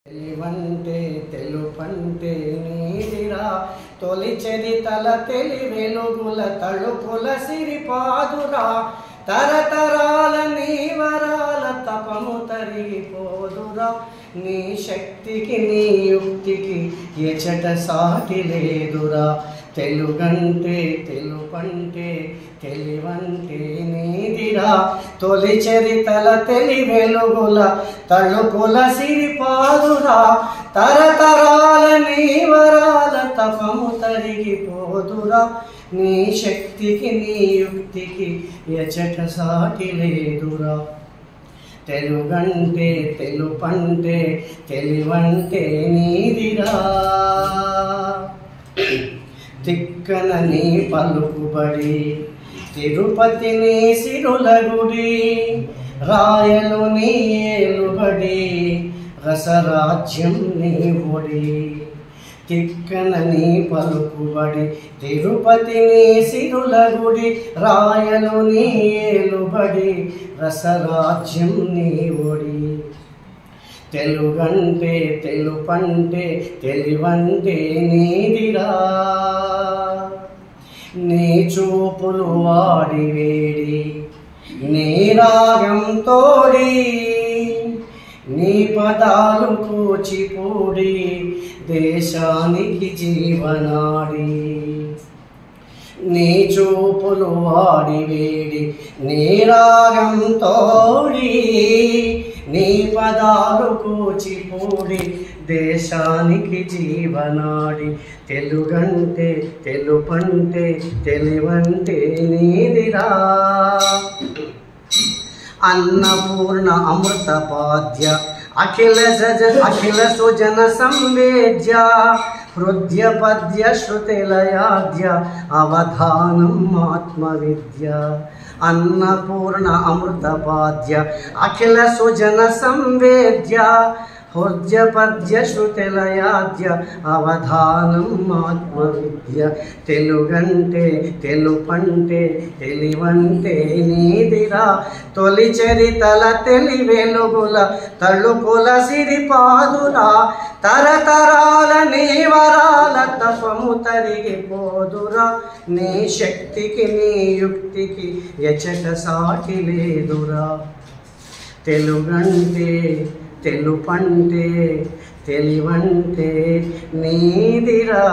తెలివంటే తెలుపంటే నీదిరా తొలి చరితల తెలి వెలుగుల తళుపుల సిరిపాదురా తరతరాల నీ వరాల తపము తరిగిపోదురా నీ శక్తికి నీ యుక్తికి ఎచట సాటి లేదురా తెలుగంటే తెలుపంటే తెలివంటే నీదిరా తొలి చరితల తెలి వెలుగుల తళుపుల సిరిపాదురా తరతరాల నీ వరాల తపము తరిగిపోదురా నీ శక్తికి నీ యుక్తికి ఎచట సాటి లేదురా తెలుగంటే తెలుపంటే తెలివంటే నీదిరా తిక్కన నీ పలుకుబడి తిరుపతి నీ సిరుల గుడి రాయలు నీ ఏలుబడి రసరాజ్యం నీ ఒడి తిక్కన నీ పలుకుబడి తిరుపతి నీ సిరుల గుడి రాయలు నీ ఏలుబడి రసరాజ్యం నీ ఒడి తెలుగంటే తెలుపంటే తెలివంటే నీదిరా నీ చూపులు వాడి వేడి నీ రాగం తోడి నీ పదాలు కూచిపూడి దేశానికి జీవనాడి నీ చూపులు వాడి వేడి నీ రాగం తోడి నీ పదాలు కూచిపూడి దేశానికి జీవనాడి తెలుగంటే తెలుపంటే తెలివంటే నీదిరా అన్నపూర్ణ అమృతపాద్య అఖిల సుజన సంవేద్య హృదయ పద్య శృతిలయాద్య అవధానం ఆత్మవిద్య అన్నపూర్ణ అమృతపాద్య అఖిల సుజన సంవేద్య హృదయ పద్య శృతిలయాద్య అవధానం ఆత్మవిద్య తెలుగంటే తెలుపంటే తెలివంటే నీదిరా తొలి చరితల తెలి వెలుగుల తళుపుల సిరిపాదురా తరతరాల నీ వరాల తపము తరిగిపోదురా నీ శక్తికి నీ యుక్తికి ఎచట సాటి లేదురా తెలుగంటే తెలుపంటే తెలివంటే నీదిరా।